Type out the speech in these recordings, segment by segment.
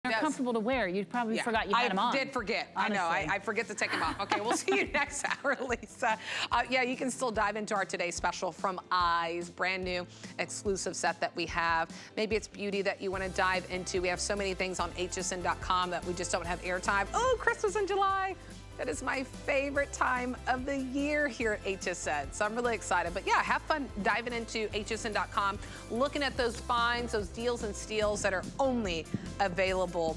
They're comfortable to wear. You probably forgot you had them on. I did forget. Honestly. I know. I forget to take them off. Okay, we'll see you next hour, Lisa. Yeah, you can still dive into our Today Special from Eyes, brand new exclusive set that we have. Maybe it's beauty that you want to dive into. We have so many things on hsn.com that we just don't have airtime. Oh, Christmas in July. That is my favorite time of the year here at HSN. So I'm really excited. But yeah, have fun diving into hsn.com, looking at those finds, those deals and steals that are only available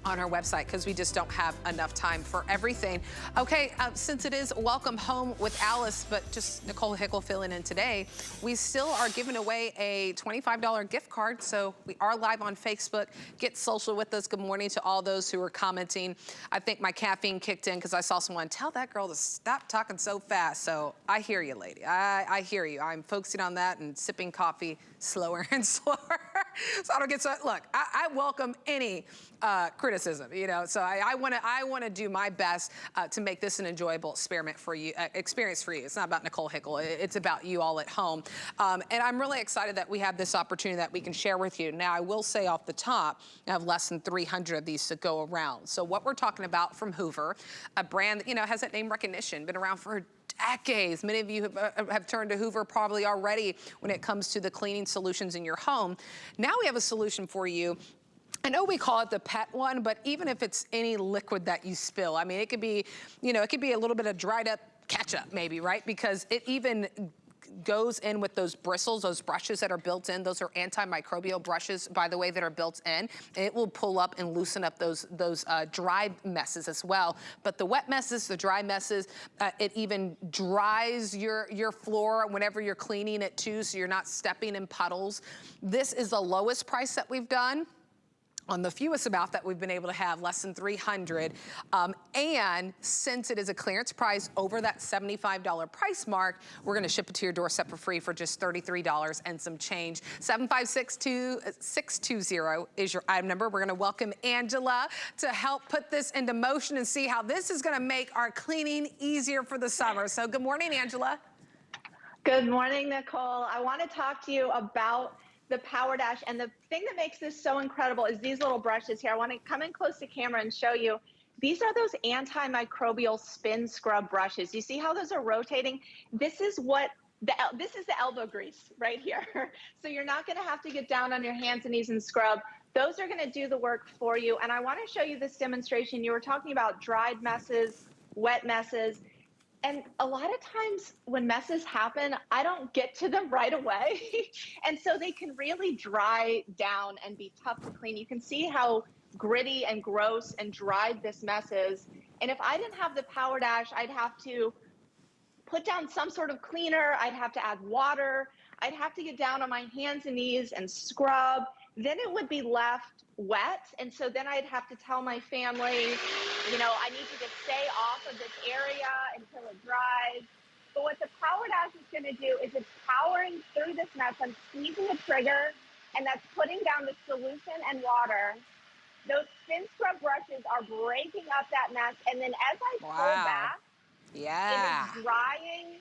on our website, because we just don't have enough time for everything. Okay, since it is Welcome Home with Alice, but just Nicole Hickle filling in today, we still are giving away a $25 gift card. So we are live on Facebook. Get social with us. Good morning to all those who are commenting. I think my caffeine kicked in because I saw someone tell that girl to stop talking so fast. So I hear you, lady. I hear you. I'm focusing on that and sipping coffee slower and slower. So I don't get so, look, I welcome any criticism, you know, so I want to do my best to make this an enjoyable experience for you. It's not about Nicole Hickle, it's about you all at home. And I'm really excited that we have this opportunity that we can share with you. Now, I will say off the top, I have less than 300 of these to go around. So what we're talking about from Hoover, a brand that, you know, has that name recognition, been around for decades. Many of you have turned to Hoover probably already when it comes to the cleaning solutions in your home. Now we have a solution for you. I know we call it the pet one, but even if it's any liquid that you spill, I mean, it could be, you know, it could be a little bit of dried up ketchup maybe, right? Because it even goes in with those bristles, those brushes that are built in. Those are antimicrobial brushes, by the way, that are built in. And it will pull up and loosen up those dry messes as well. But the wet messes, the dry messes, it even dries your floor whenever you're cleaning it too, so you're not stepping in puddles. This is the lowest price that we've done on the fewest amount that we've been able to have, less than 300. And since it is a clearance price over that $75 price mark, we're gonna ship it to your doorstep for free for just $33 and some change. 756-620 is your item number. We're gonna welcome Angela to help put this into motion and see how this is gonna make our cleaning easier for the summer. So good morning, Angela. Good morning, Nicole. I wanna talk to you about the Powerdash, and the thing that makes this so incredible is these little brushes here. I want to come in close to camera and show you. These are those antimicrobial SpinScrub brushes. You see how those are rotating? This is the elbow grease right here. So you're not going to have to get down on your hands and knees and scrub. Those are going to do the work for you. And I want to show you this demonstration. You were talking about dried messes, wet messes. And a lot of times when messes happen, I don't get to them right away. And so they can really dry down and be tough to clean. You can see how gritty and gross and dried this mess is. And if I didn't have the Powerdash, I'd have to put down some sort of cleaner. I'd have to add water. I'd have to get down on my hands and knees and scrub. Then it would be left wet. And so then I'd have to tell my family, you know, I need to just stay off of this area until it dries. But what the Powerdash is going to do is it's powering through this mess. I'm squeezing the trigger, and that's putting down the solution and water. Those SpinScrub brushes are breaking up that mess. And then as I pull back, it is drying,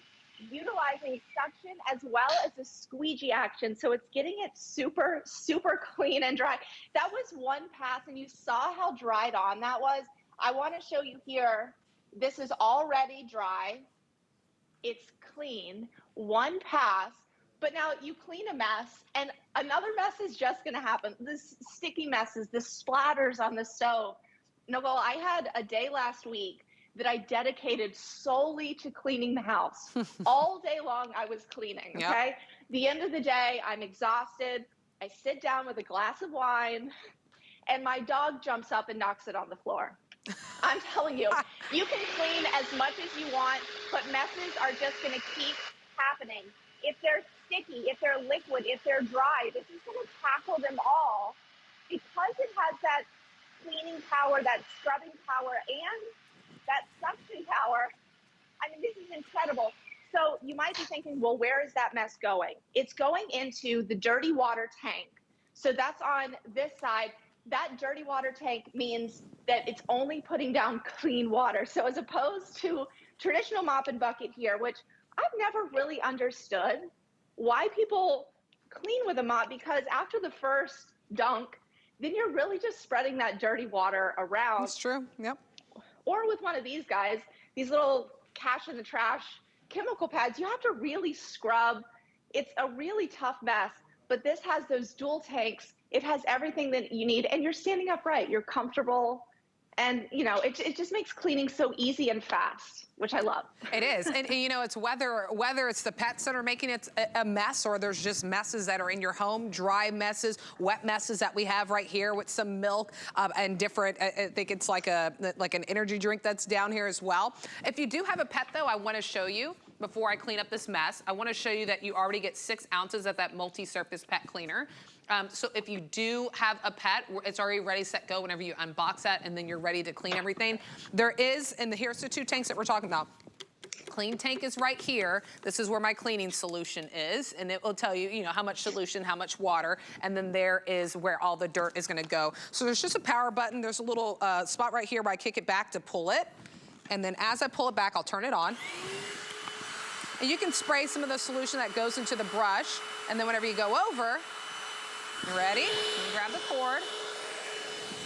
utilizing suction as well as the squeegee action. So it's getting it super, super clean and dry. That was one pass, and you saw how dried on that was. I want to show you here. This is already dry. It's clean. One pass. But now you clean a mess, and another mess is just going to happen. This sticky messes, the splatters on the stove. Nicole, I had a day last week that I dedicated solely to cleaning the house. All day long, I was cleaning, okay? The end of the day, I'm exhausted. I sit down with a glass of wine, and my dog jumps up and knocks it on the floor. I'm telling you, you can clean as much as you want, but messes are just gonna keep happening. If they're sticky, if they're liquid, if they're dry, this is gonna tackle them all because it has that cleaning power, that scrubbing power, and that suction power. I mean, this is incredible. So you might be thinking, well, where is that mess going? It's going into the dirty water tank. So that's on this side. That dirty water tank means that it's only putting down clean water. So as opposed to traditional mop and bucket here, which I've never really understood why people clean with a mop, because after the first dunk, then you're really just spreading that dirty water around. That's true, yep. Or with one of these guys, these little cash in the trash chemical pads, you have to really scrub. It's a really tough mess, but this has those dual tanks. It has everything that you need, and you're standing upright, you're comfortable. And, you know, it just makes cleaning so easy and fast, which I love. It is. And you know, it's whether it's the pets that are making it a mess, or there's just messes that are in your home, dry messes, wet messes that we have right here with some milk and different, I think it's like an energy drink that's down here as well. If you do have a pet though, I want to show you, before I clean up this mess, I want to show you that you already get 6 ounces of that multi-surface pet cleaner. So if you do have a pet, it's already ready, set, go whenever you unbox that, and then you're ready to clean everything. There is, and here's the 2 tanks that we're talking about. Clean tank is right here. This is where my cleaning solution is, and it will tell you, you know, how much solution, how much water, and then there is where all the dirt is gonna go. So there's just a power button. There's a little spot right here where I kick it back to pull it, and then as I pull it back, I'll turn it on. And you can spray some of the solution that goes into the brush, and then whenever you go over, you ready? You grab the cord.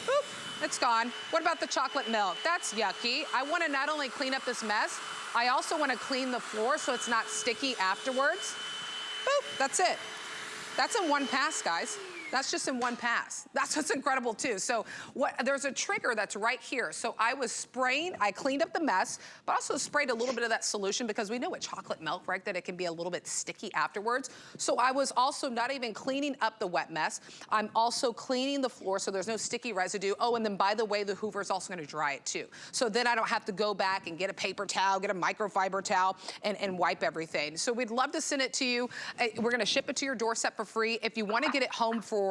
Boop, it's gone. What about the chocolate milk? That's yucky. I want to not only clean up this mess, I also want to clean the floor so it's not sticky afterwards. Boop, that's it. That's in one pass, guys. That's just in one pass. That's what's incredible too. So there's a trigger that's right here. So I was spraying, I cleaned up the mess, but also sprayed a little bit of that solution because we know with chocolate milk, right, that it can be a little bit sticky afterwards. So I was also not even cleaning up the wet mess. I'm also cleaning the floor so there's no sticky residue. Oh, and then by the way, the Hoover is also gonna dry it too. So then I don't have to go back and get a paper towel, get a microfiber towel, and wipe everything. So we'd love to send it to you. We're gonna ship it to your doorstep for free. If you wanna get it home for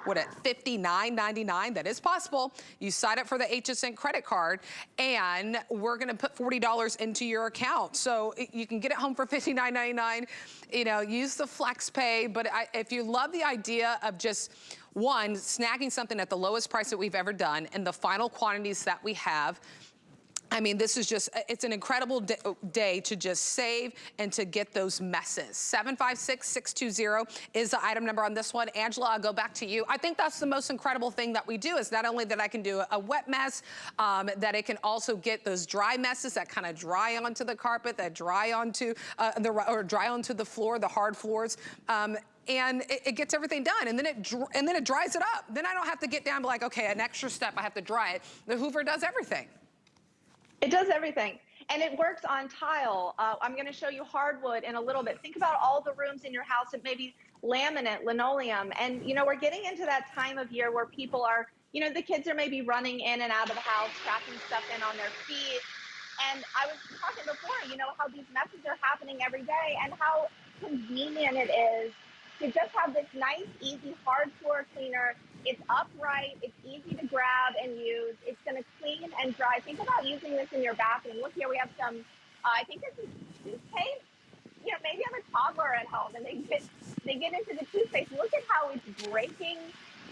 what, at $59.99, that is possible. You sign up for the HSN credit card, and we're gonna put $40 into your account. So you can get it home for $59.99. You know, use the flex pay, but if you love the idea of just, one, snagging something at the lowest price that we've ever done, and the final quantities that we have, I mean, this is just, it's an incredible day to just save and to get those messes. 756-620 is the item number on this one. Angela, I'll go back to you. I think that's the most incredible thing that we do, is not only that I can do a wet mess, that it can also get those dry messes that kind of dry onto the carpet, that dry onto dry onto the floor, the hard floors. And it gets everything done, and then it dries it up. Then I don't have to get down and be like, okay, an extra step, I have to dry it. The Hoover does everything. It does everything, and it works on tile. I'm going to show you hardwood in a little bit. Think about all the rooms in your house that maybe laminate, linoleum, and you know, we're getting into that time of year where people are, you know, the kids are maybe running in and out of the house, tracking stuff in on their feet. And I was talking before, you know, how these messes are happening every day and how convenient it is to just have this nice, easy, hard floor cleaner. It's upright, it's easy to grab and use. It's gonna clean and dry. Think about using this in your bathroom. Look here, we have some, I think this is toothpaste. You know, maybe you have a toddler at home and they get into the toothpaste. Look at how it's breaking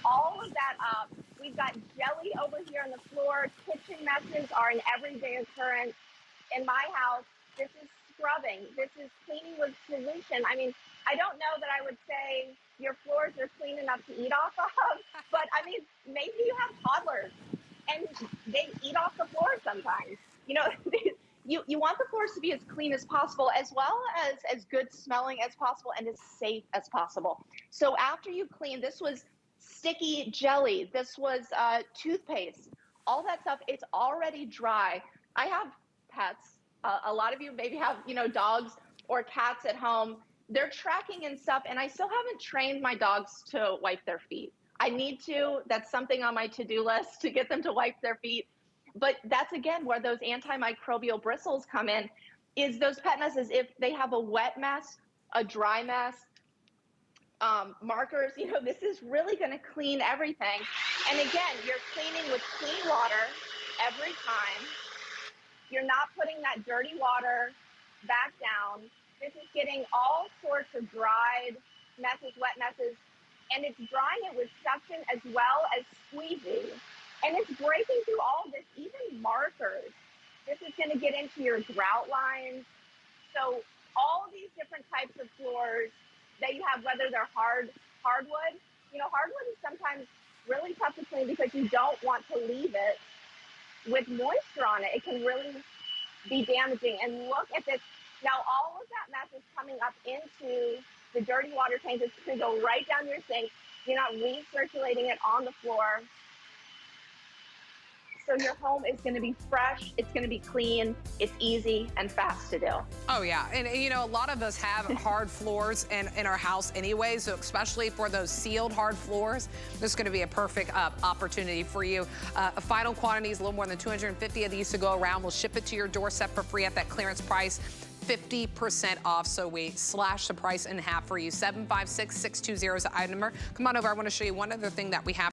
all of that up. We've got jelly over here on the floor. Kitchen messes are an everyday occurrence in my house. This is scrubbing. This is cleaning with solution. I mean, I don't know that I would say your floors are clean enough to eat off of, but I mean, maybe you have toddlers and they eat off the floor sometimes. You know, you want the floors to be as clean as possible, as well as good smelling as possible and as safe as possible. So after you clean, this was sticky jelly, this was toothpaste, all that stuff, it's already dry. I have pets. A lot of you maybe have, you know, dogs or cats at home. They're tracking and stuff, and I still haven't trained my dogs to wipe their feet. I need to. That's something on my to-do list, to get them to wipe their feet. But that's, again, where those antimicrobial bristles come in, is those pet messes. If they have a wet mess, a dry mess, markers, you know, this is really going to clean everything. And again, you're cleaning with clean water every time. You're not putting that dirty water back down. This is getting all sorts of dried messes, wet messes, and it's drying it with suction as well as squeegees. And it's breaking through all this, even markers. This is going to get into your grout lines. So all these different types of floors that you have, whether they're hardwood, you know, hardwood is sometimes really tough to clean because you don't want to leave it with moisture on it. It can really be damaging. And look at this. Now all of that mess is coming up into the dirty water tanks. It's going to go right down your sink. You're not recirculating it on the floor. So your home is going to be fresh, it's going to be clean, it's easy and fast to do. Oh yeah, and you know, a lot of us have hard floors in our house anyway, so especially for those sealed hard floors, this is going to be a perfect opportunity for you. Final quantity is a little more than 250 of these to go around. We'll ship it to your doorstep for free at that clearance price. 50% off, so we slash the price in half for you. 756-620 is the item number. Come on over, I want to show you one other thing that we have.